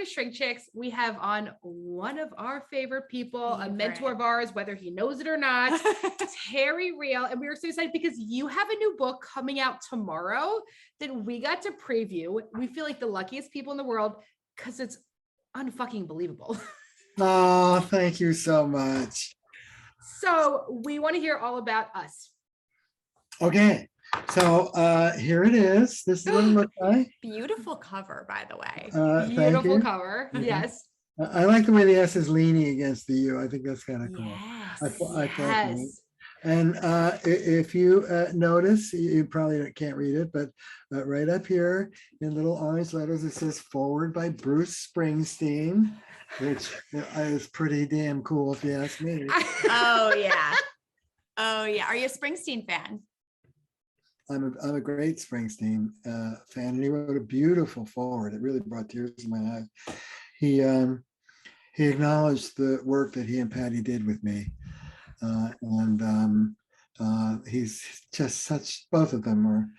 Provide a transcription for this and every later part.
Shrink Chicks, we have on one of our favorite people, a mentor of ours, whether he knows it or not, Terry Real. And we were so excited because you have a new book coming out tomorrow that we got to preview. We feel like the luckiest people in the world because it's unfucking believable. Oh, thank you so much. So we want to hear all about us. Okay, so here it is. This is what it looks like. Beautiful cover, by the way. Beautiful cover. Mm-hmm. Yes. I like the way the S is leaning against the U. I think that's kind of cool. Yes. I thought that. And if you notice, you probably can't read it, but right up here in little orange letters, it says "Forward" by Bruce Springsteen, which is pretty damn cool if you ask me. Oh yeah. Oh yeah. Are you a Springsteen fan? I'm a great Springsteen fan, and he wrote a beautiful forward. It really brought tears to my eyes. He acknowledged the work that he and Patty did with me, and he's just such. Both of them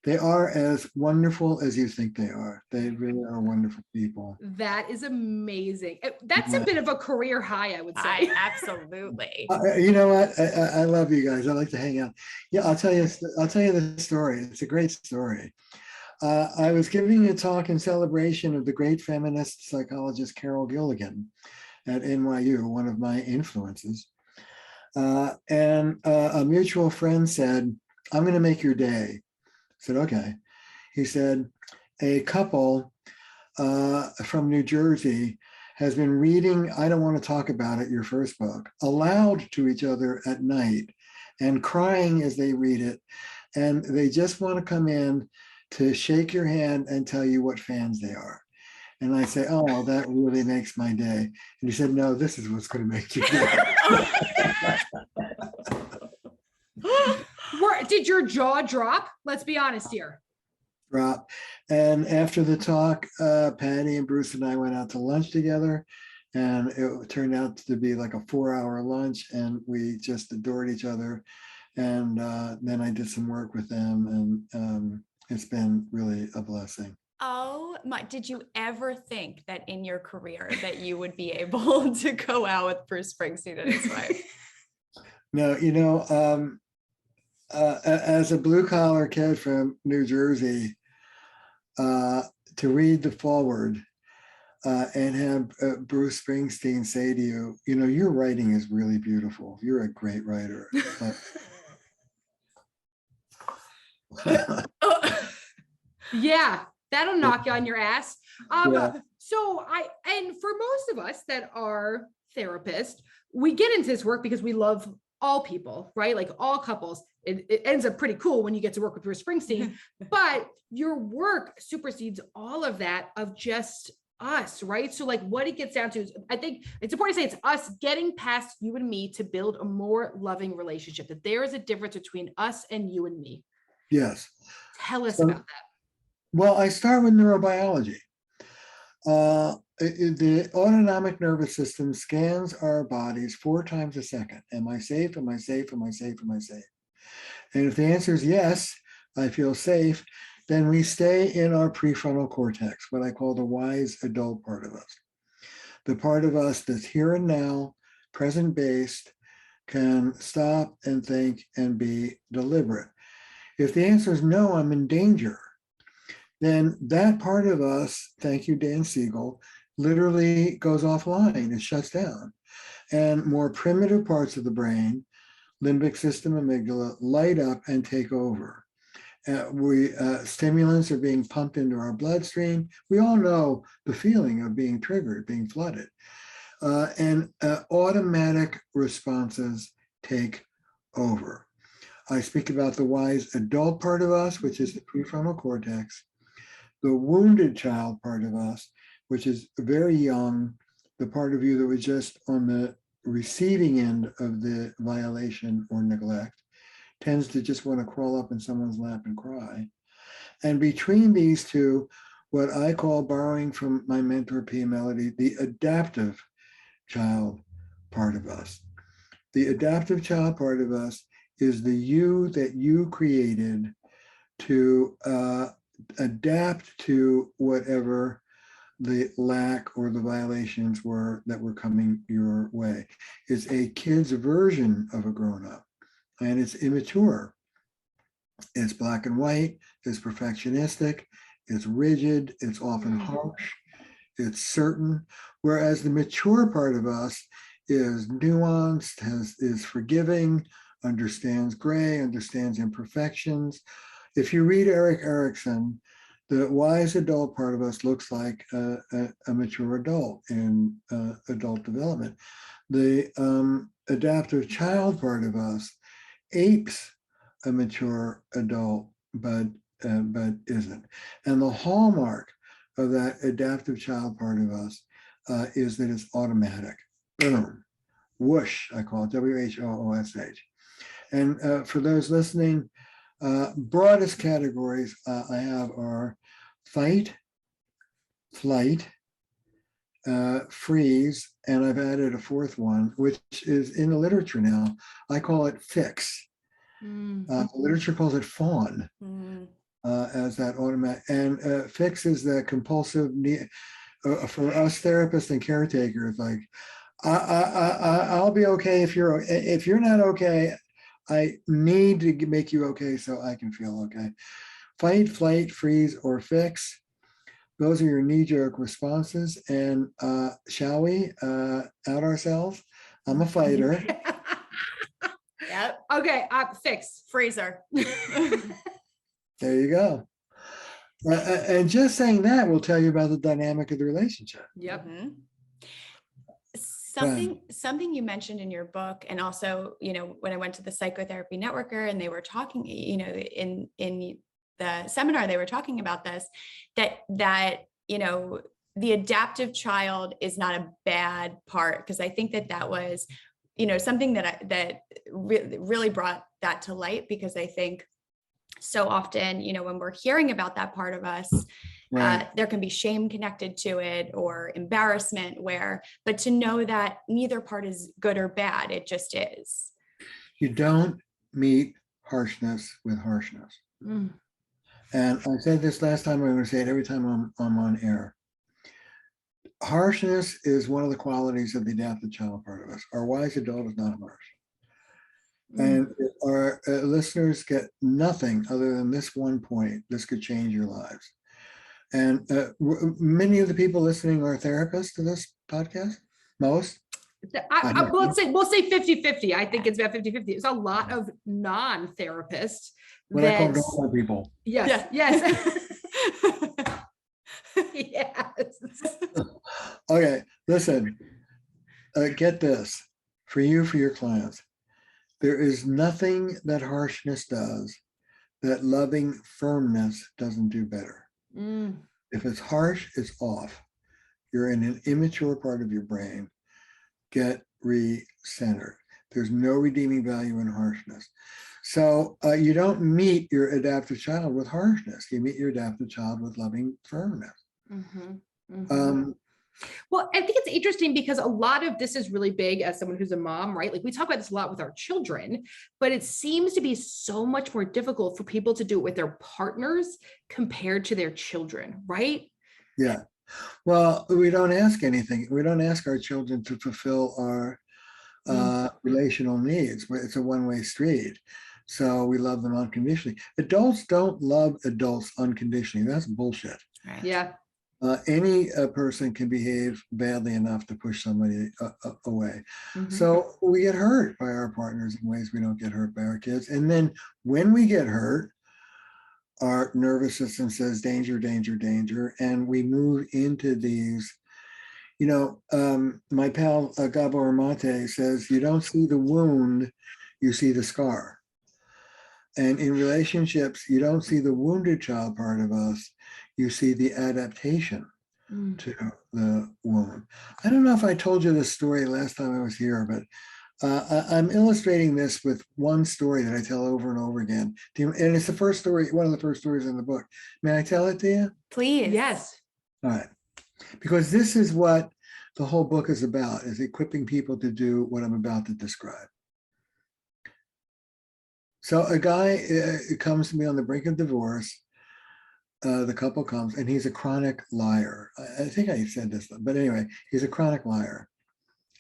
they are as wonderful as you think they are. They really are wonderful people. That is amazing. That's a bit of a career high, I would say. Absolutely. You know what? I love you guys. I like to hang out. Yeah, I'll tell you the story. It's a great story. I was giving a talk in celebration of the great feminist psychologist Carol Gilligan at NYU, one of my influences. And a mutual friend said, "I'm going to make your day." I said, "Okay." He said, "A couple from New Jersey has been reading I Don't Want to Talk About It, your first book, aloud to each other at night and crying as they read it. And they just want to come in to shake your hand and tell you what fans they are." And I say, "Oh, that really makes my day." And he said, "No, this is what's going to make your day." Did your jaw drop? Let's be honest here. Drop. And after the talk, Patty and Bruce and I went out to lunch together, and it turned out to be like a 4-hour lunch, and we just adored each other. And then I did some work with them, and it's been really a blessing. Oh my, did you ever think that in your career that you would be able to go out with Bruce Springsteen and his wife? No, you know, as a blue collar kid from New Jersey, to read the forward and have Bruce Springsteen say to you, "You know, your writing is really beautiful. You're a great writer." Yeah, that'll knock you on your ass. Yeah. So and for most of us that are therapists, we get into this work because we love all people, right? Like all couples. It ends up pretty cool when you get to work with Bruce Springsteen, but your work supersedes all of that of just us, right? So like what it gets down to is, I think it's important to say it's us getting past you and me to build a more loving relationship, that there is a difference between us and you and me. Yes. Tell us about that. Well, I start with neurobiology. The autonomic nervous system scans our bodies 4 times a second. Am I safe? Am I safe? Am I safe? Am I safe? And if the answer is yes, I feel safe, then we stay in our prefrontal cortex, what I call the wise adult part of us. The part of us that's here and now, present-based, can stop and think and be deliberate. If the answer is no, I'm in danger, then that part of us, thank you, Dan Siegel, literally goes offline. It shuts down. And more primitive parts of the brain, limbic system, amygdala, light up and take over. Stimulants are being pumped into our bloodstream. We all know the feeling of being triggered, being flooded. And automatic responses take over. I speak about the wise adult part of us, which is the prefrontal cortex, the wounded child part of us, which is very young, the part of you that was just on the receiving end of the violation or neglect, tends to just want to crawl up in someone's lap and cry. And between these two, what I call, borrowing from my mentor, P. Emmalee, the adaptive child part of us. The adaptive child part of us is the you that you created to adapt to whatever the lack or the violations that were coming your way. It's a kid's version of a grown-up, and it's immature. It's black and white, it's perfectionistic, it's rigid, it's often harsh, it's certain, whereas the mature part of us is nuanced, is forgiving, understands gray, understands imperfections. If you read Erik Erikson, the wise adult part of us looks like a mature adult in adult development. The adaptive child part of us apes a mature adult, but isn't. And the hallmark of that adaptive child part of us is that it's automatic. Boom, whoosh, I call it, WHOOSH. And for those listening, broadest categories I have are fight, flight, freeze, and I've added a fourth one, which is in the literature now. I call it fix. The literature calls it fawn, as that automatic. And fix is the compulsive need for us therapists and caretakers. Like, I'll be okay if you're not okay. I need to make you okay so I can feel okay. Fight, flight, freeze, or fix. Those are your knee-jerk responses. And shall we out ourselves? I'm a fighter. Yep. Okay, fix. Freezer. There you go. And just saying that will tell you about the dynamic of the relationship. Yep. Something you mentioned in your book, and also, when I went to the Psychotherapy Networker and they were talking, in the seminar, they were talking about this, that the adaptive child is not a bad part, because I think that was, something that really brought that to light, because I think so often, when we're hearing about that part of us, Right. There can be shame connected to it, or embarrassment, but to know that neither part is good or bad, it just is. You don't meet harshness with harshness. And I said this last time, I'm going to say it every time I'm on air. Harshness is one of the qualities of the adaptive child part of us. Our wise adult is not harsh. And if our listeners get nothing other than this one point, this could change your lives. And many of the people listening are therapists to this podcast. Most. We'll say 50-50. I think it's about 50-50. There's a lot of non-therapists. What I call normal people. Yes. Yes. Yes. Okay, listen, get this, for your clients. There is nothing that harshness does that loving firmness doesn't do better. If it's harsh, it's off. You're in an immature part of your brain. Get re-centered. There's no redeeming value in harshness. So you don't meet your adaptive child with harshness. You meet your adaptive child with loving firmness. Well, I think it's interesting because a lot of this is really big as someone who's a mom, right? Like, we talk about this a lot with our children, but it seems to be so much more difficult for people to do it with their partners compared to their children, right? Yeah. Well, we don't ask anything. We don't ask our children to fulfill our relational needs. It's a one-way street. So we love them unconditionally. Adults don't love adults unconditionally. That's bullshit. Right. Yeah. Any person can behave badly enough to push somebody away. So we get hurt by our partners in ways we don't get hurt by our kids. And then when we get hurt, our nervous system says danger, danger, danger. And we move into these, my pal Gabor Mate says, you don't see the wound, you see the scar. And in relationships, you don't see the wounded child part of us, you see the adaptation to the wound. I don't know if I told you this story last time I was here, but I'm illustrating this with one story that I tell over and over again. And it's the first story, one of the first stories in the book. May I tell it to you? Please. Yes. All right. Because this is what the whole book is about, is equipping people to do what I'm about to describe. So a guy comes to me on the brink of divorce. the couple comes, and he's a chronic liar. I think I said this, but anyway, he's a chronic liar.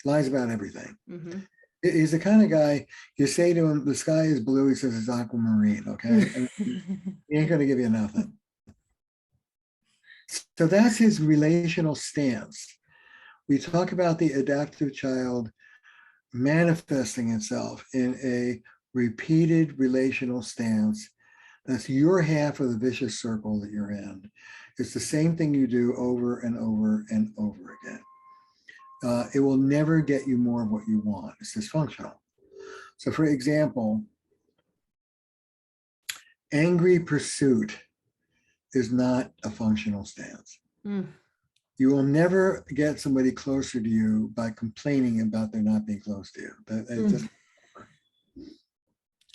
Lies about everything. Mhm. He's the kind of guy, you say to him, the sky is blue, he says it's aquamarine, okay? And he ain't gonna give you nothing. So that's his relational stance. We talk about the adaptive child manifesting itself in a repeated relational stance. That's your half of the vicious circle that you're in. It's the same thing you do over and over and over again. It will never get you more of what you want. It's dysfunctional. So for example, angry pursuit is not a functional stance. Mm. You will never get somebody closer to you by complaining about their not being close to you.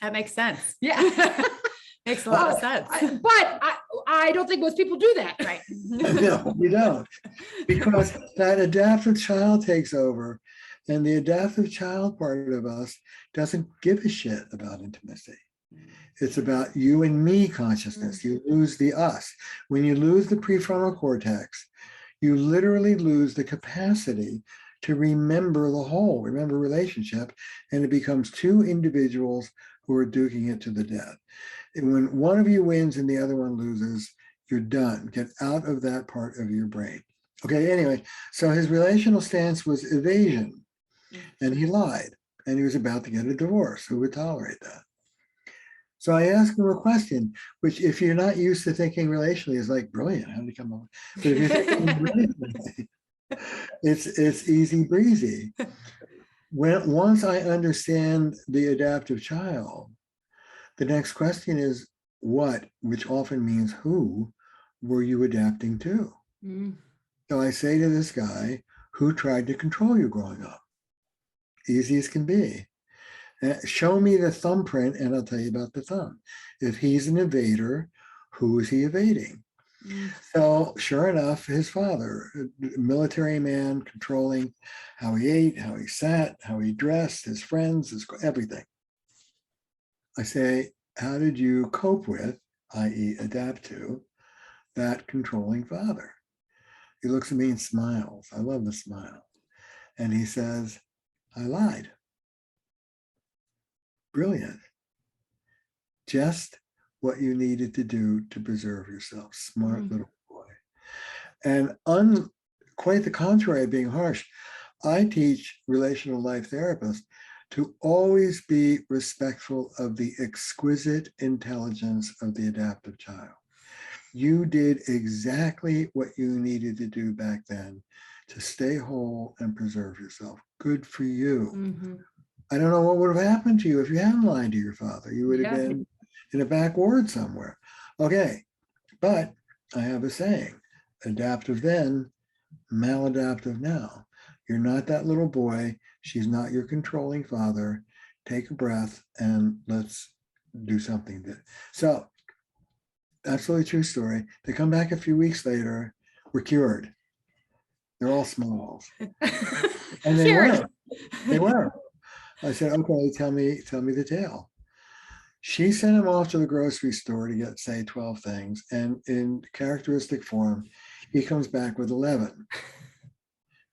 That makes sense. Yeah. Makes a lot of sense. But I don't think most people do that. Right. No, you don't. Because that adaptive child takes over, and the adaptive child part of us doesn't give a shit about intimacy. It's about you and me consciousness. You lose the us. When you lose the prefrontal cortex, you literally lose the capacity to remember the whole, remember relationship, and it becomes two individuals who are duking it to the death. And when one of you wins and the other one loses, you're done. Get out of that part of your brain. Okay, anyway, so his relational stance was evasion, and he lied, and he was about to get a divorce. Who would tolerate that? So I asked him a question, which if you're not used to thinking relationally is like, brilliant, how did he come up? But if you're thinking relationally, it's easy breezy. Once I understand the adaptive child, the next question is what, which often means who, were you adapting to? Mm. So I say to this guy, who tried to control you growing up? Easy as can be. Show me the thumbprint and I'll tell you about the thumb. If he's an evader, who is he evading? Mm. So sure enough, his father, a military man, controlling how he ate, how he sat, how he dressed, his friends, everything. I say, how did you cope with, i.e. adapt to, that controlling father? He looks at me and smiles. I love the smile. And he says, I lied. Brilliant. Just what you needed to do to preserve yourself. Smart little boy. And quite the contrary of being harsh, I teach relational life therapists to always be respectful of the exquisite intelligence of the adaptive child. You did exactly what you needed to do back then to stay whole and preserve yourself. Good for you. Mm-hmm. I don't know what would have happened to you if you hadn't lied to your father. You would have been in a back ward somewhere. Okay, but I have a saying, adaptive then, maladaptive now. You're not that little boy. She's not your controlling father. Take a breath and let's do something. So, absolutely true story. They come back a few weeks later, we're cured. They're all smiles. And they were. They were. I said, okay, tell me the tale. She sent him off to the grocery store to get, say, 12 things. And in characteristic form, he comes back with 11.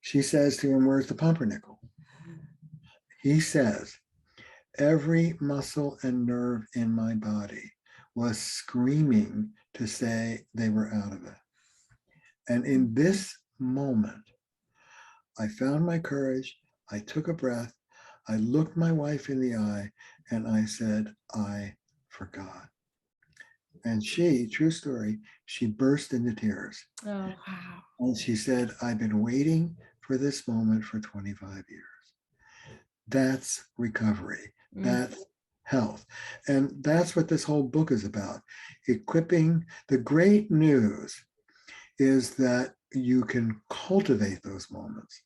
She says to him, where's the pumpernickel? He says, every muscle and nerve in my body was screaming to say they were out of it. And in this moment, I found my courage. I took a breath. I looked my wife in the eye and I said, I forgot. And she, true story, she burst into tears. Oh, wow. And she said, I've been waiting for this moment for 25 years. That's recovery. That's health. And that's what this whole book is about. Equipping. The great news is that you can cultivate those moments.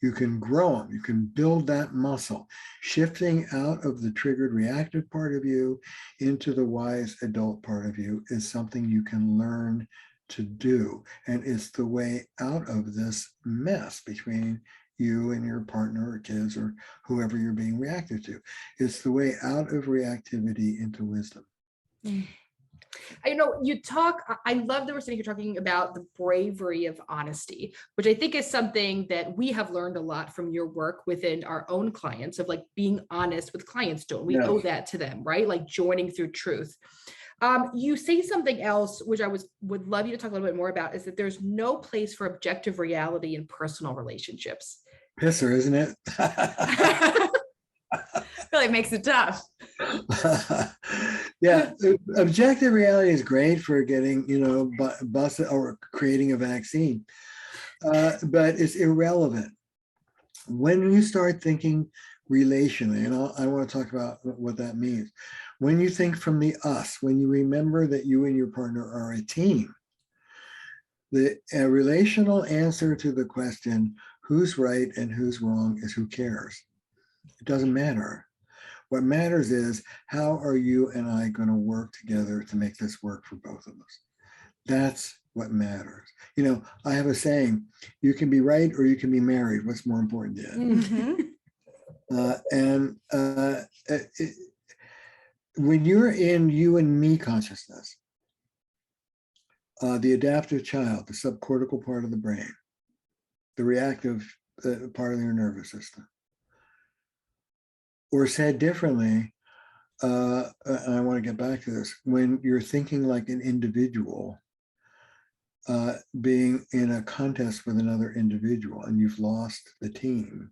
You can grow them. You can build that muscle. Shifting out of the triggered reactive part of you into the wise adult part of you is something you can learn to do. And it's the way out of this mess between you and your partner or kids or whoever you're being reactive to. It's the way out of reactivity into wisdom. I know you talk, I love that we're sitting here talking about the bravery of honesty, which I think is something that we have learned a lot from your work within our own clients of like being honest with clients. Don't we owe that to them, right? Like joining through truth. You say something else, which I would love you to talk a little bit more about, is that there's no place for objective reality in personal relationships. Pisser, isn't it? Really makes it tough. Yeah, objective reality is great for getting, busted or creating a vaccine, but it's irrelevant when you start thinking relationally. And I want to talk about what that means. When you think from the us, when you remember that you and your partner are a team, a relational answer to the question, who's right and who's wrong, is who cares. It doesn't matter. What matters is, how are you and I going to work together to make this work for both of us? That's what matters. I have a saying, you can be right or you can be married. What's more important to you? When you're in you and me consciousness, the adaptive child, the subcortical part of the brain, the reactive part of your nervous system, or said differently, and I want to get back to this, when you're thinking like an individual, being in a contest with another individual, and you've lost the team,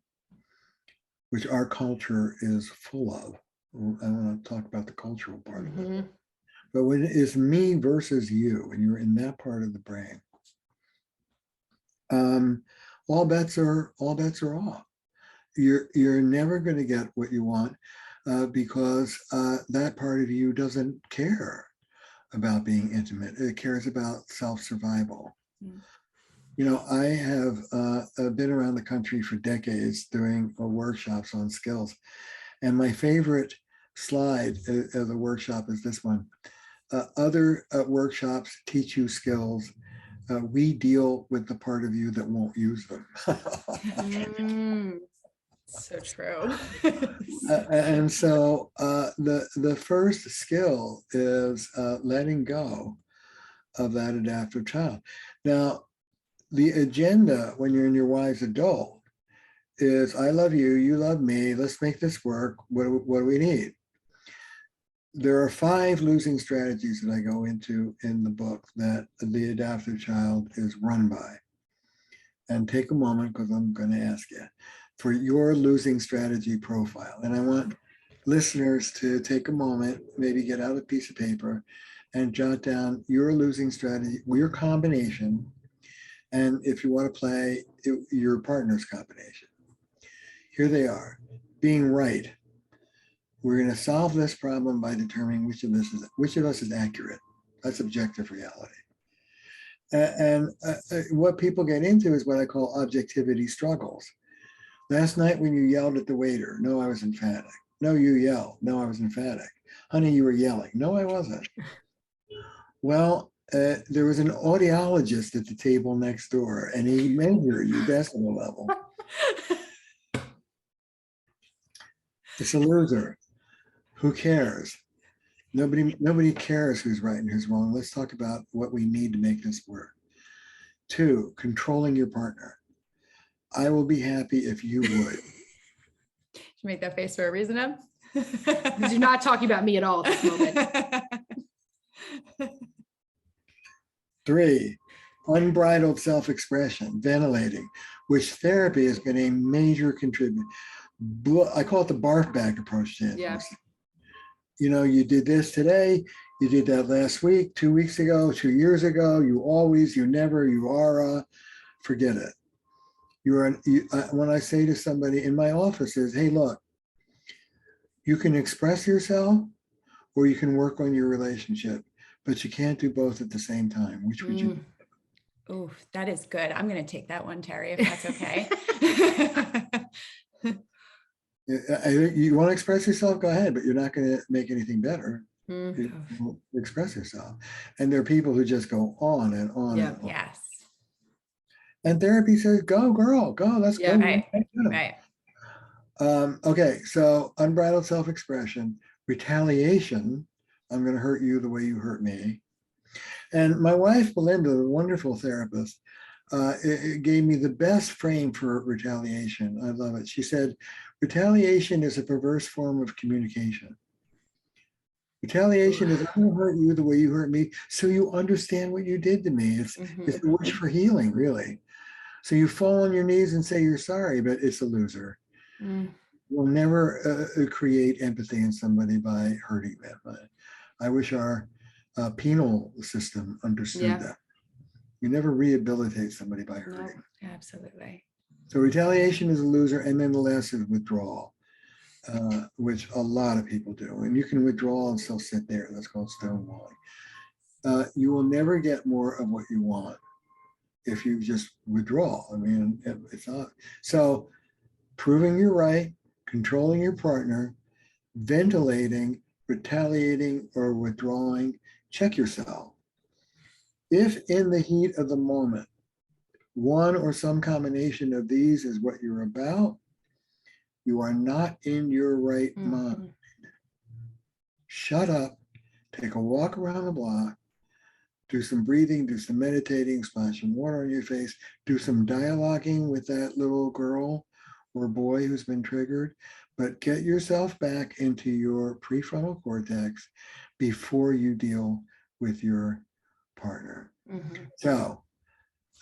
which our culture is full of. I want to talk about the cultural part of it. But when it is me versus you, and you're in that part of the brain, all bets are off. You're never going to get what you want because that part of you doesn't care about being intimate. It cares about self-survival. I have been around the country for decades doing workshops on skills. And my favorite slide of the workshop is this one. Other workshops teach you skills. We deal with the part of you that won't use them. So true. And so the first skill is letting go of that adaptive child. Now, the agenda when you're in your wise adult is, I love you, you love me, let's make this work. What do we need? There are 5 losing strategies that I go into in the book that the adaptive child is run by. And take a moment, because I'm going to ask you for your losing strategy profile. And I want listeners to take a moment, maybe get out a piece of paper and jot down your losing strategy, your combination, and if you want to play, your partner's combination. Here they are. Being right. We're going to solve this problem by determining which of us is accurate. That's objective reality. And what people get into is what I call objectivity struggles. Last night when you yelled at the waiter, no, I was emphatic. No, you yelled. No, I was emphatic. Honey, you were yelling. No, I wasn't. Well, there was an audiologist at the table next door, and he measured your decibel level. It's a loser. Who cares? Nobody cares who's right and who's wrong. Let's talk about what we need to make this work. 2, controlling your partner. I will be happy if you would. Should make that face for a reason, Em? Because you're not talking about me at all at this moment. 3, unbridled self-expression, ventilating, which therapy has been a major contributor. I call it the barf bag approach to intimacy. Yeah. You did this today, you did that last week, 2 weeks ago, 2 years ago, you always, you never, you are, forget it. When I say to somebody in my office is, hey, look, you can express yourself or you can work on your relationship, but you can't do both at the same time. Which would you do? Ooh, that is good. I'm going to take that one, Terry, if that's okay. You want to express yourself, go ahead, but you're not going to make anything better. You express yourself. And there are people who just go on and on and on. Yes. And therapy says, go girl, go, let's go. Right. Okay, so unbridled self-expression, retaliation I'm going to hurt you the way you hurt me. And my wife, Belinda, the wonderful therapist, it gave me the best frame for retaliation. I love it. She said, retaliation is a perverse form of communication. Retaliation is, I'm going to hurt you the way you hurt me, so you understand what you did to me. It's a wish for healing, really. So you fall on your knees and say you're sorry, but it's a loser. You'll never create empathy in somebody by hurting them. I wish our penal system understood that. You never rehabilitate somebody by hurting. No, absolutely. So retaliation is a loser, and then the last is withdrawal, which a lot of people do. And you can withdraw and still sit there. That's called stonewalling. You will never get more of what you want if you just withdraw. I mean, it's not. So proving you're right, controlling your partner, ventilating, retaliating, or withdrawing, check yourself. If in the heat of the moment, one or some combination of these is what you're about, you are not in your right mind. Shut up, take a walk around the block, do some breathing, do some meditating, splash some water on your face, do some dialoguing with that little girl or boy who's been triggered, but get yourself back into your prefrontal cortex before you deal with your partner. So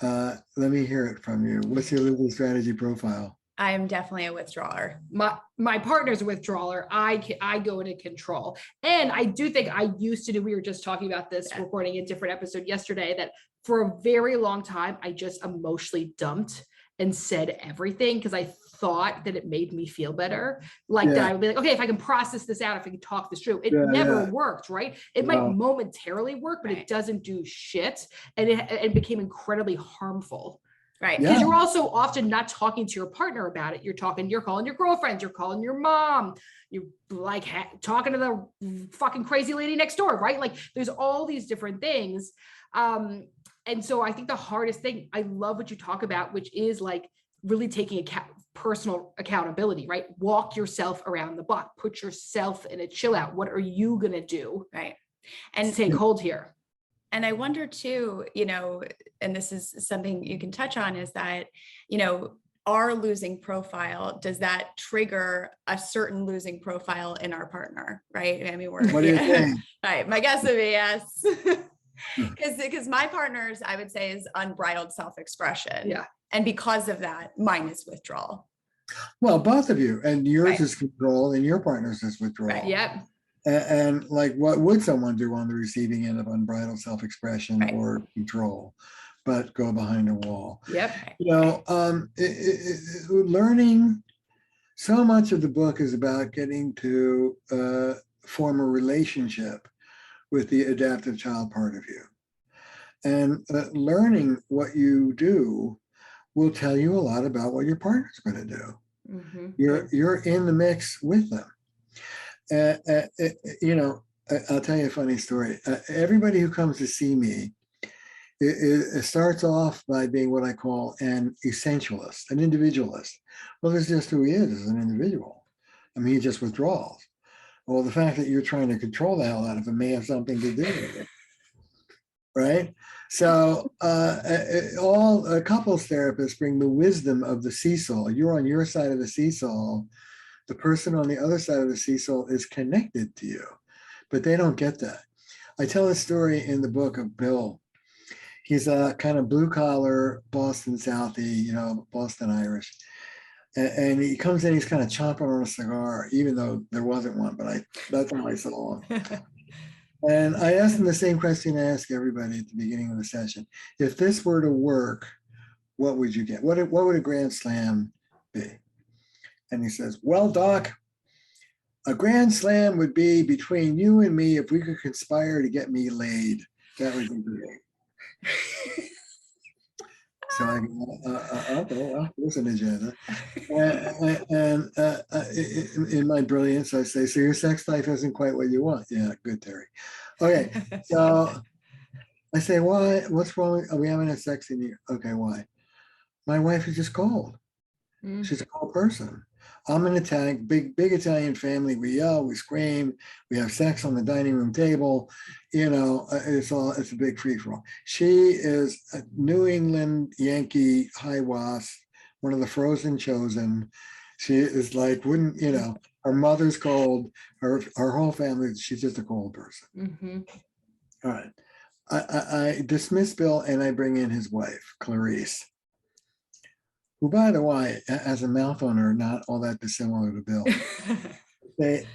let me hear it from you. What's your living strategy profile? I am definitely a withdrawer. My partner's a withdrawer. I go into control. And I do think I used to do, we were just talking about this recording a different episode yesterday, that for a very long time, I just emotionally dumped and said everything because I thought that it made me feel better. Like that I would be like, okay, if I can process this out, if I can talk this through, it never worked, right? It might momentarily work, but it doesn't do shit. And it became incredibly harmful. Right. Because you're also often not talking to your partner about it. You're calling your girlfriends, you're calling your mom, you're like talking to the fucking crazy lady next door, right? Like there's all these different things. And so I think the hardest thing, I love what you talk about, which is like really taking personal accountability, right? Walk yourself around the block, put yourself in a chill out. What are you going to do? Right. And take hold here. And I wonder too, and this is something you can touch on, is that, our losing profile, does that trigger a certain losing profile in our partner? Right. I mean, what do you think? Right. My guess would be yes. Because my partner's, I would say, is unbridled self-expression. Yeah. And because of that, mine is withdrawal. Well, both of you, and yours is control and your partner's is withdrawal. Right. Yep. And like, what would someone do on the receiving end of unbridled self-expression or control, but go behind a wall? Yep. Learning, so much of the book is about getting to form a relationship with the adaptive child part of you. And learning what you do will tell you a lot about what your partner's going to do. You're in the mix with them. I'll tell you a funny story. Everybody who comes to see me, it starts off by being what I call an essentialist, an individualist. Well, that's just who he is as an individual. I mean, he just withdraws. Well, the fact that you're trying to control the hell out of him may have something to do with it. Right? So all couples therapists bring the wisdom of the seesaw. You're on your side of the seesaw. The person on the other side of the seesaw is connected to you, but they don't get that. I tell a story in the book of Bill. He's a kind of blue collar Boston Southie, Boston Irish. And he comes in, he's kind of chomping on a cigar, even though there wasn't one, but that's how I saw him. And I asked him the same question I ask everybody at the beginning of the session. If this were to work, what would you get? What would a grand slam be? And he says, well, Doc, a grand slam would be between you and me if we could conspire to get me laid. That would be great. So I go, okay, well, there's an agenda. And in my brilliance, I say, so your sex life isn't quite what you want. Yeah, good, Terry. Okay, so I say, why? What's wrong? Are we having sex in here? Okay, why? My wife is just cold. She's a cold person. I'm in a tank, big Italian family. We yell, we scream, we have sex on the dining room table. It's a big free for all. She is a New England Yankee high wasp, one of the frozen chosen. She is like, her mother's cold, her whole family, she's just a cold person. Mm-hmm. All right. I dismiss Bill and I bring in his wife, Clarice, who, by the way, has a mouth on her not all that dissimilar to Bill. She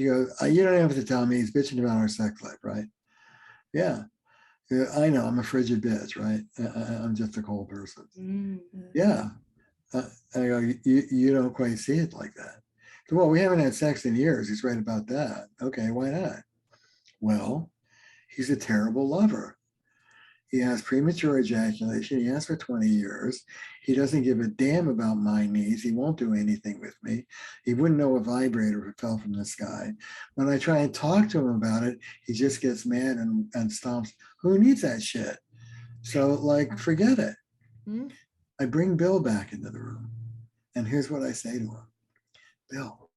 goes, you don't have to tell me, he's bitching about our sex life, right? Yeah. I know, I'm a frigid bitch, right? I'm just a cold person. Mm-hmm. Yeah. I go, you don't quite see it like that. Well, we haven't had sex in years. He's right about that. Okay, why not? Well, he's a terrible lover. He has premature ejaculation. He has for 20 years. He doesn't give a damn about my needs. He won't do anything with me. He wouldn't know a vibrator if it fell from the sky. When I try and talk to him about it, he just gets mad and stomps. Who needs that shit? So, forget it. Mm-hmm. I bring Bill back into the room. And here's what I say to him. Bill,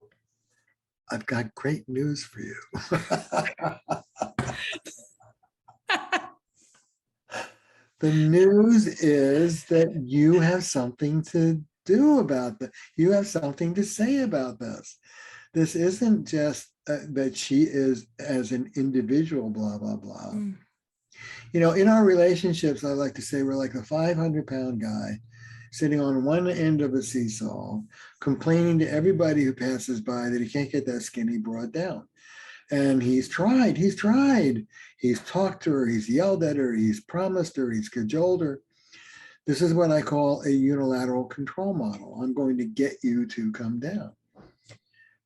I've got great news for you. The news is that you have something to do about that. You have something to say about this. This isn't just that she is as an individual, blah, blah, blah. Mm. In our relationships, I like to say we're like a 500-pound guy sitting on one end of a seesaw, complaining to everybody who passes by that he can't get that skinny broad down. And he's tried. He's talked to her, he's yelled at her, he's promised her, he's cajoled her. This is what I call a unilateral control model. I'm going to get you to come down.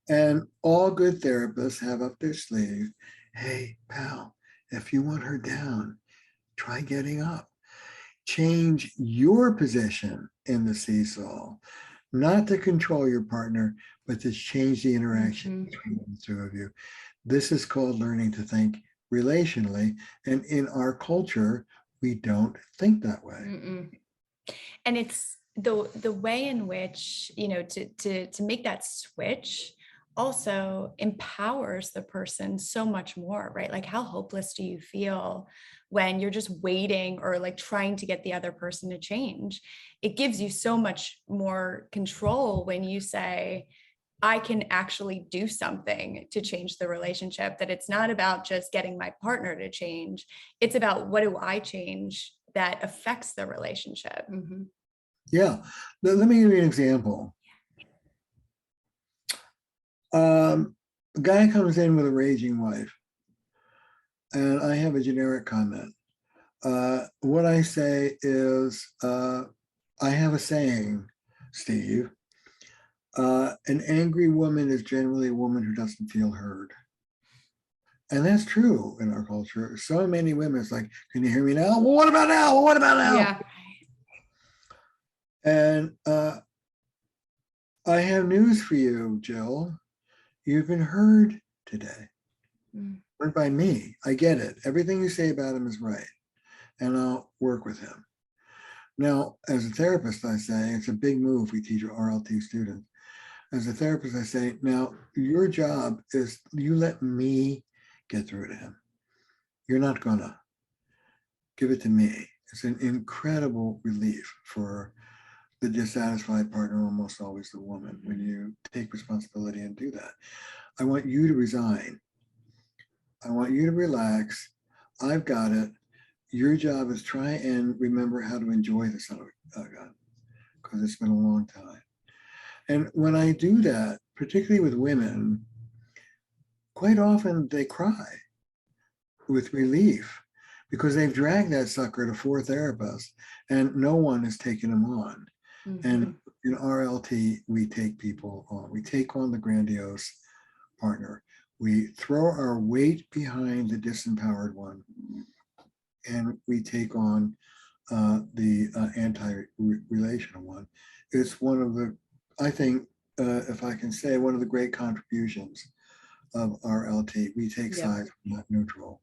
And all good therapists have up their sleeve, hey, pal, if you want her down, try getting up. Change your position in the seesaw, not to control your partner, but to change the interaction between the two of you. This is called learning to think relationally. And in our culture, we don't think that way. Mm-mm. And it's the way in which, to make that switch also empowers the person so much more, right? Like, how hopeless do you feel when you're just waiting or trying to get the other person to change? It gives you so much more control when you say, I can actually do something to change the relationship, that it's not about just getting my partner to change. It's about, what do I change that affects the relationship? Mm-hmm. Yeah. Let me give you an example. A guy comes in with a raging wife, and I have a generic comment. What I say is, I have a saying, Steve. An angry woman is generally a woman who doesn't feel heard. And that's true in our culture. So many women, it's like, can you hear me now? Well, what about now? Well, what about now? Yeah. And I have news for you, Jill. You've been heard today. Heard by me. I get it. Everything you say about him is right. And I'll work with him. Now, as a therapist, I say, it's a big move we teach our RLT students. As a therapist, I say, now your job is you let me get through to him. You're not gonna. Give it to me. It's an incredible relief for the dissatisfied partner, almost always the woman, when you take responsibility and do that. I want you to resign. I want you to relax. I've got it. Your job is try and remember how to enjoy the son of a gun, because it's been a long time. And when I do that, particularly with women, quite often they cry with relief because they've dragged that sucker to 4 therapists and no one is taking them on. Mm-hmm. And in RLT, we take people on. We take on the grandiose partner. We throw our weight behind the disempowered one, and we take on the anti-relational one. It's one of the, I think, if I can say, one of the great contributions of RLT. We take sides, not neutral.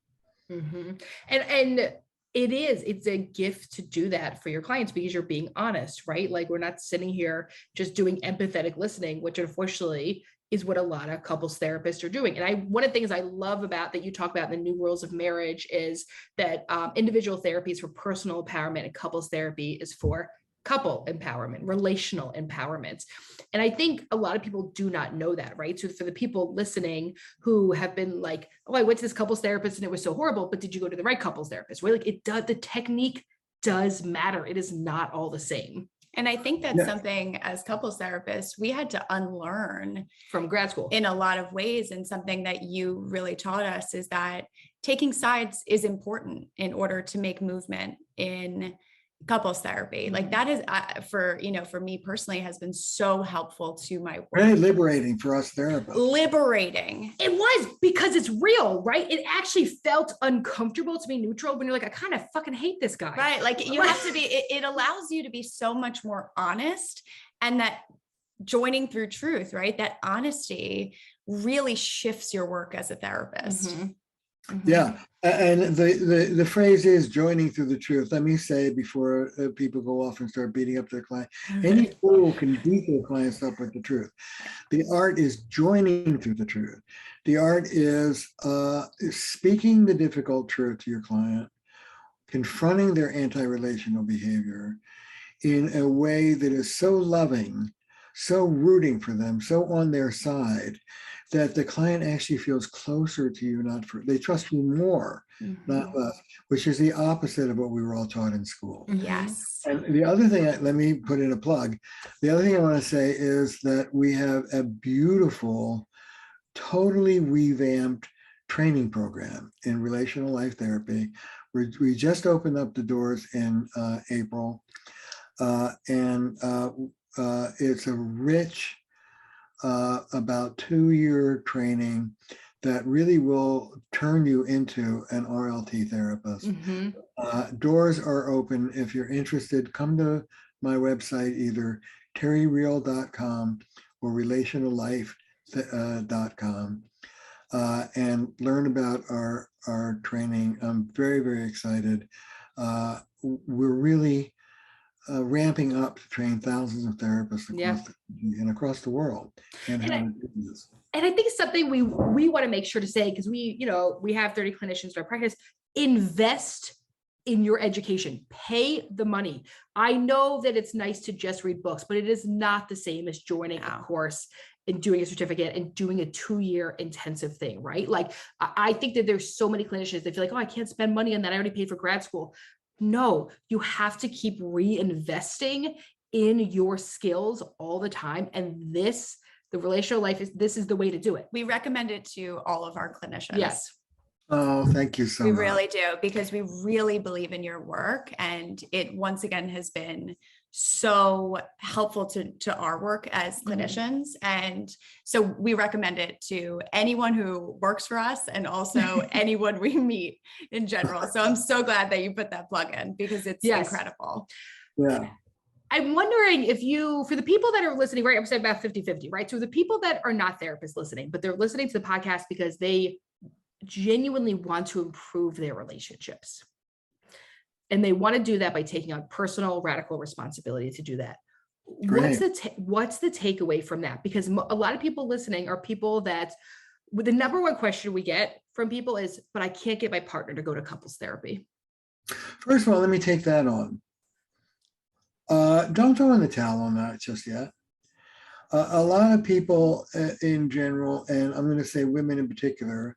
Mm-hmm. And It is. It's a gift to do that for your clients because you're being honest, right? Like we're not sitting here just doing empathetic listening, which unfortunately is what a lot of couples therapists are doing. And one of the things I love about that you talk about in the New Rules of Marriage is that individual therapy is for personal empowerment and couples therapy is for couple empowerment, relational empowerment. And I think a lot of people do not know that, right? So for the people listening who have been like, oh, I went to this couples therapist and it was so horrible, but did you go to the right couples therapist? Right? Like it does, the technique does matter. It is not all the same. And I think that's something as couples therapists, we had to unlearn from grad school in a lot of ways. And something that you really taught us is that taking sides is important in order to make movement in couples therapy. Like that is for me personally has been so helpful to my work. Very liberating for us therapists. Liberating. It was because it's real, right? It actually felt uncomfortable to be neutral when you're like, I kind of fucking hate this guy. Right. Like you have to be, it allows you to be so much more honest, and that joining through truth, right? That honesty really shifts your work as a therapist. Mm-hmm. Mm-hmm. Yeah. And the phrase is joining through the truth. Let me say before people go off and start beating up their client, any fool can beat their clients up with the truth. The art is joining through the truth. The art is speaking the difficult truth to your client, confronting their anti-relational behavior in a way that is so loving, so rooting for them, so on their side, that the client actually feels closer to you, they trust you more, not less, which is the opposite of what we were all taught in school. Yes. And the other thing, let me put in a plug. The other thing I want to say is that we have a beautiful, totally revamped training program in relational life therapy. We just opened up the doors in April, and it's a rich, about 2-year training that really will turn you into an RLT therapist. Doors are open. If you're interested, come to my website, either terryreal.com or relationallife.com, and learn about our training. I'm very, very excited. We're really ramping up to train thousands of therapists across the country and across the world. And I think it's something we want to make sure to say, because we have 30 clinicians in our practice. Invest in your education, pay the money. I know that it's nice to just read books, but it is not the same as joining a course and doing a certificate and doing a 2-year intensive thing, right? Like I think that there's so many clinicians that feel like, oh, I can't spend money on that. I already paid for grad school. No, you have to keep reinvesting in your skills all the time. And the relational life this is the way to do it. We recommend it to all of our clinicians. Yes. Oh, thank you so much. We really do, because we really believe in your work. And it once again has been so helpful to our work as clinicians. And so we recommend it to anyone who works for us and also anyone we meet in general. So I'm so glad that you put that plug in, because it's incredible. Yeah. I'm wondering for the people that are listening, right, I'm saying about 50-50, right? So the people that are not therapists listening, but they're listening to the podcast because they genuinely want to improve their relationships. And they want to do that by taking on personal, radical responsibility to do that. Great. What's the takeaway from that? Because a lot of people listening are people that, the number one question we get from people is, but I can't get my partner to go to couples therapy. First of all, let me take that on. Don't throw in the towel on that just yet. A lot of people in general, and I'm going to say women in particular,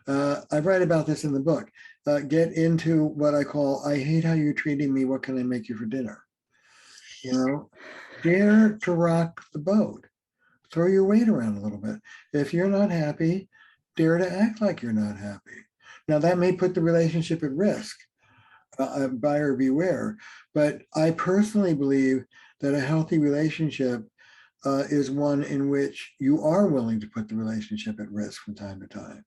I write about this in the book, get into what I call, I hate how you're treating me, what can I make you for dinner? Dare to rock the boat. Throw your weight around a little bit. If you're not happy, dare to act like you're not happy. Now that may put the relationship at risk, buyer beware, but I personally believe that a healthy relationship is one in which you are willing to put the relationship at risk from time to time.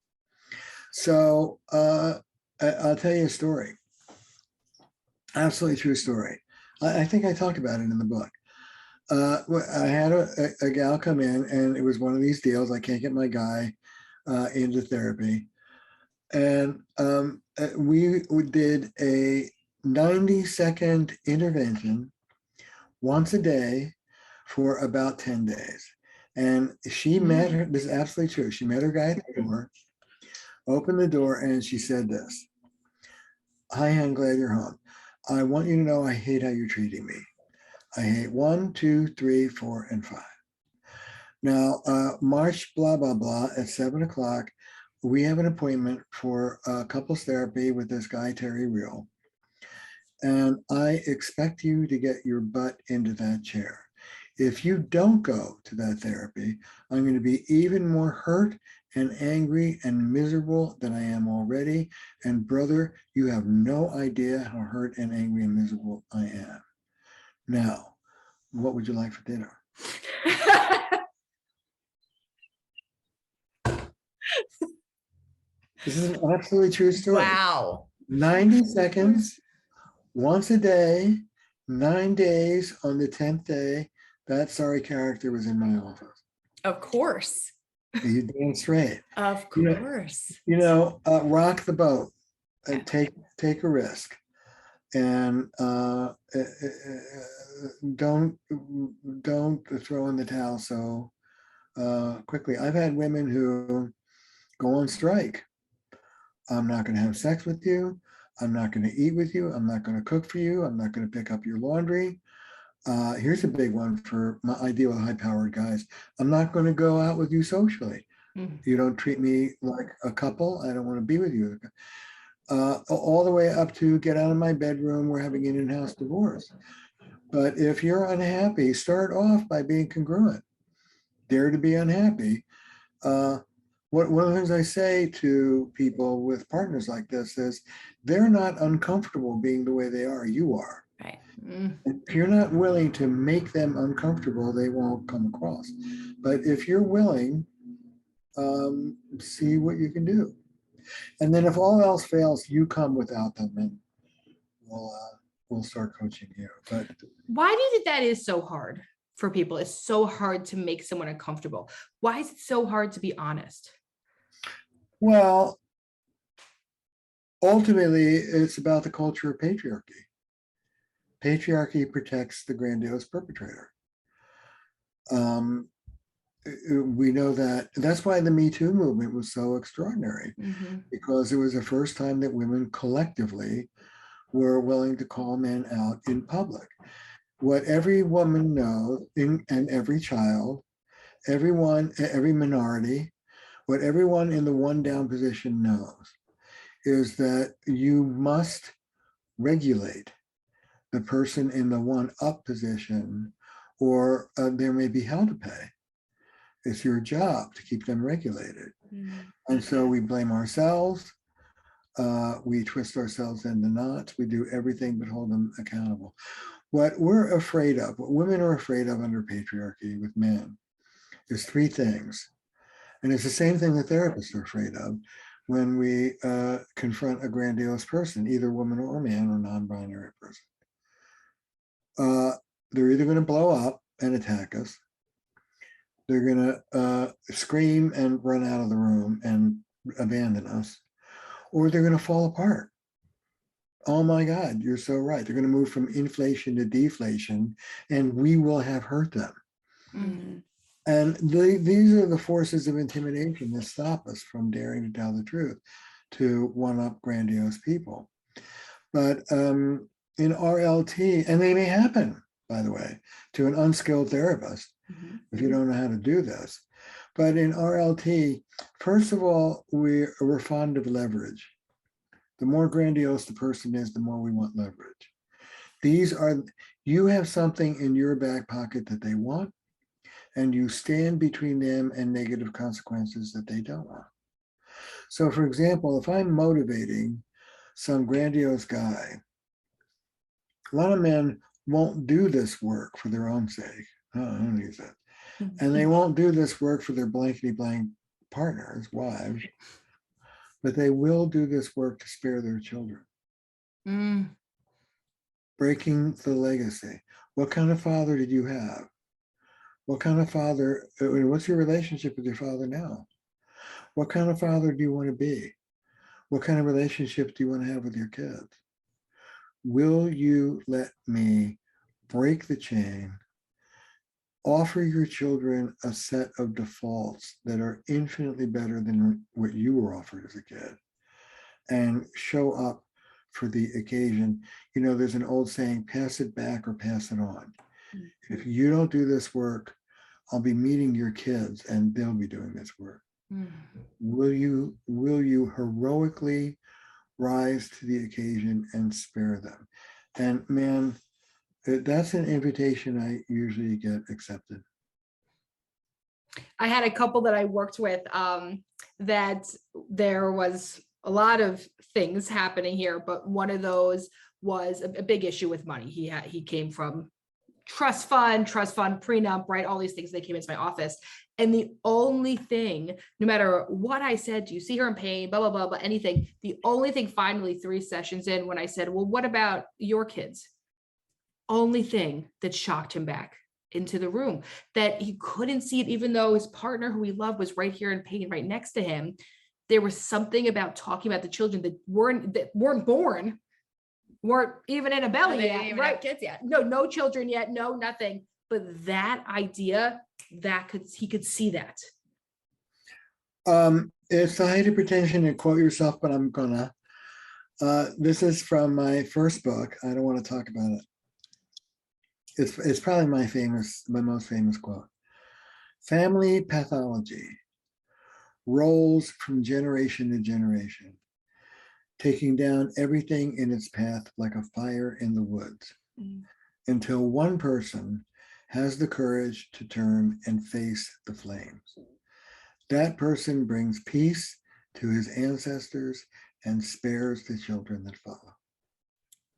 So I'll tell you a story. Absolutely true story. I think I talk about it in the book. I had a gal come in, and it was one of these deals. I can't get my guy into therapy. And we did a 90-second intervention once a day for about 10 days. And she met her, this is absolutely true. She met her guy at the door, opened the door, and she said this: "Hi, I'm glad you're home. I want you to know I hate how you're treating me. I hate 1, 2, 3, 4, and 5. Now, March, blah, blah, blah, at 7 o'clock, we have an appointment for couples therapy with this guy, Terry Real. And I expect you to get your butt into that chair. If you don't go to that therapy, I'm going to be even more hurt and angry and miserable than I am already. And brother, you have no idea how hurt and angry and miserable I am. Now, what would you like for dinner?" This is an absolutely true story. Wow. 90 seconds, once a day, 9 days. On the 10th day, that sorry character was in my office. Of course. You damn straight. Of course. Rock the boat and take a risk, and don't throw in the towel so quickly. I've had women who go on strike. I'm not going to have sex with you. I'm not going to eat with you. I'm not going to cook for you. I'm not going to pick up your laundry. Here's a big one for my ideal high-powered guys. I'm not going to go out with you socially. You don't treat me like a couple. I don't want to be with you. All the way up to get out of my bedroom. We're having an in-house divorce. But if you're unhappy, start off by being congruent. Dare to be unhappy. One of the things I say to people with partners like this is they're not uncomfortable being the way they are. You are. Right. If you're not willing to make them uncomfortable, they won't come across. But if you're willing, see what you can do. And then if all else fails, you come without them and we'll start coaching you. But why do you think that is so hard for people? It's so hard to make someone uncomfortable. Why is it so hard to be honest? Well, ultimately, it's about the culture of patriarchy. Patriarchy protects the grandiose perpetrator. We know that. That's why the Me Too movement was so extraordinary, because it was the first time that women collectively were willing to call men out in public. What every woman knows, and every child, every minority, what everyone in the one down position knows is that you must regulate the person in the one up position, or there may be hell to pay. It's your job to keep them regulated. And so we blame ourselves. We twist ourselves into knots. We do everything but hold them accountable. What we're afraid of, what women are afraid of under patriarchy with men, is 3 things. And it's the same thing that therapists are afraid of when we confront a grandiose person, either woman or man or non-binary person. They're either going to blow up and attack us. They're going to scream and run out of the room and abandon us, or they're going to fall apart. Oh my God, you're so right. They're going to move from inflation to deflation, and we will have hurt them. And these are the forces of intimidation that stop us from daring to tell the truth to one-up grandiose people. But in RLT, and they may happen, by the way, to an unskilled therapist if you don't know how to do this. But in RLT, first of all, we're fond of leverage. The more grandiose the person is, the more we want leverage. You have something in your back pocket that they want, and you stand between them and negative consequences that they don't want. So for example, if I'm motivating some grandiose guy, a lot of men won't do this work for their own sake. Oh, I don't use that. And they won't do this work for their blankety blank partners, wives, but they will do this work to spare their children. Breaking the legacy. What kind of father did you have? What kind of father, what's your relationship with your father now? What kind of father do you want to be? What kind of relationship do you want to have with your kids? will you let me break the chain, offer your children a set of defaults that are infinitely better than what you were offered as a kid, and show up for the occasion? You know, there's an old saying, pass it back or pass it on. If you don't do this work, I'll be meeting your kids and they'll be doing this work. Will you heroically rise to the occasion and spare them? And man, that's an invitation I usually get accepted. I had a couple that I worked with that there was a lot of things happening here, but one of those was a big issue with money. He came from trust fund prenup, right? All these things. They came into my office, and the only thing, no matter what I said, do you see her in pain, blah, blah, blah, blah, anything, the only thing finally 3 sessions in, when I said, well, what about your kids? Only thing that shocked him back into the room, that he couldn't see it, even though his partner who he loved was right here in pain, right next to him. There was something about talking about the children that weren't born, weren't even in a belly yet, right? Kids yet. No children yet, no, nothing. But that idea, he could see that. It's the height of pretension to quote yourself, but I'm gonna. This is from my first book. I don't want to talk about it. It's probably my most famous quote. Family pathology rolls from generation to generation, taking down everything in its path like a fire in the woods, until one person has the courage to turn and face the flames. That person brings peace to his ancestors and spares the children that follow.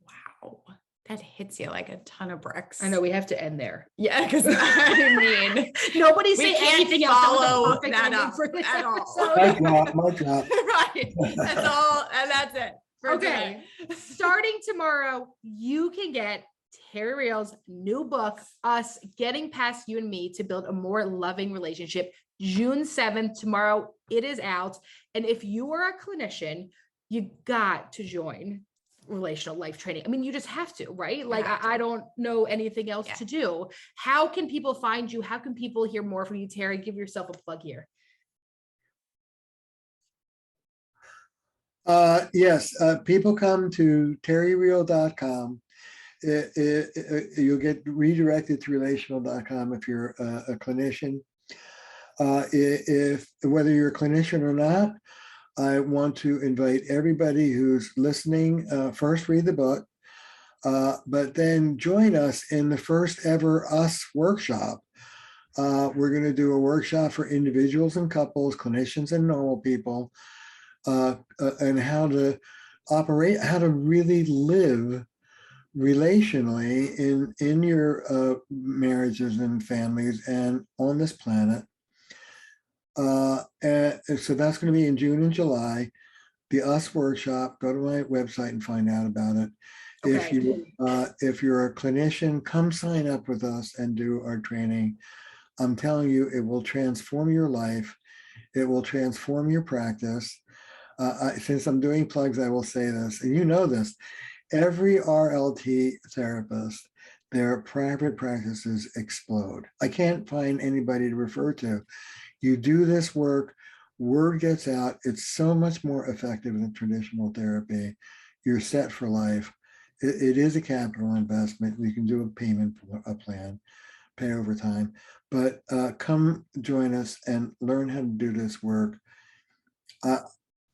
Wow. That hits you like a ton of bricks. I know, we have to end there. Yeah, because I mean, nobody we say can't anything else. follow That was a perfect that ending up for this at all. episode. My job. Right. That's all, and that's it. For Okay. today. Starting tomorrow, you can get Terry Real's new book, Us Getting Past You and Me to Build a More Loving Relationship. June 7th, tomorrow, it is out. And if you are a clinician, you got to join Relational Life Training. I mean, you just have to, right? Like, I don't know anything else to do. How can people find you? How can people hear more from you, Terry? Give yourself a plug here. Yes, people come to terryreal.com. You'll get redirected to relational.com if you're a clinician. If whether you're a clinician or not, I want to invite everybody who's listening, first read the book, but then join us in the first ever Us workshop. We're going to do a workshop for individuals and couples, clinicians and normal people, and how to operate, how to really live relationally in your marriages and families and on this planet. And so that's going to be in June and July. The Us workshop, go to my website and find out about it. Okay. If you're a clinician, come sign up with us and do our training. I'm telling you, it will transform your life. It will transform your practice. Since I'm doing plugs, I will say this, and you know this, every RLT therapist, their private practices explode. I can't find anybody to refer to. You do this work, word gets out, it's so much more effective than traditional therapy. You're set for life. It is a capital investment. We can do a payment plan, pay over time, but come join us and learn how to do this work.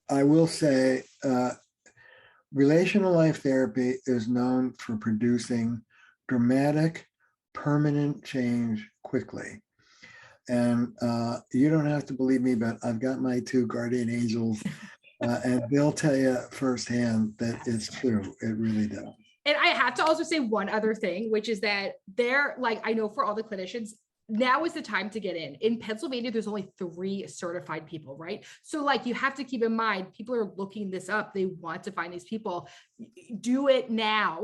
I will say, relational life therapy is known for producing dramatic, permanent change quickly. And you don't have to believe me, but I've got my 2 guardian angels, and they'll tell you firsthand that it's true. It really does. And I have to also say one other thing, which is that I know for all the clinicians, now is the time to get in. In Pennsylvania, there's only 3 certified people, right? So you have to keep in mind, people are looking this up. They want to find these people. Do it now.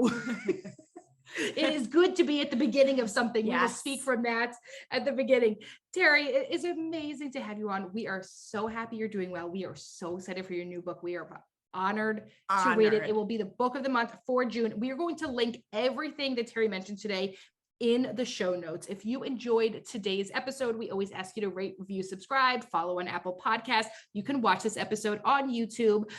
It is good to be at the beginning of something. Yes. We will speak from that at the beginning. Terry, it is amazing to have you on. We are so happy you're doing well. We are so excited for your new book. We are honored to read it. Honored. It will be the book of the month for June. We are going to link everything that Terry mentioned today in the show notes. If you enjoyed today's episode, we always ask you to rate, review, subscribe, follow on Apple Podcasts. You can watch this episode on YouTube,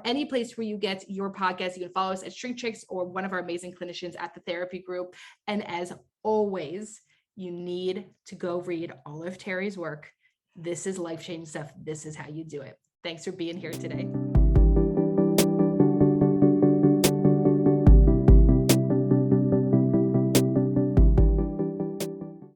any place where you get your podcast. You can follow us at ShrinkChicks or one of our amazing clinicians at the therapy group. And as always, you need to go read all of Terry's work. This is life-changing stuff. This is how you do it. Thanks for being here today.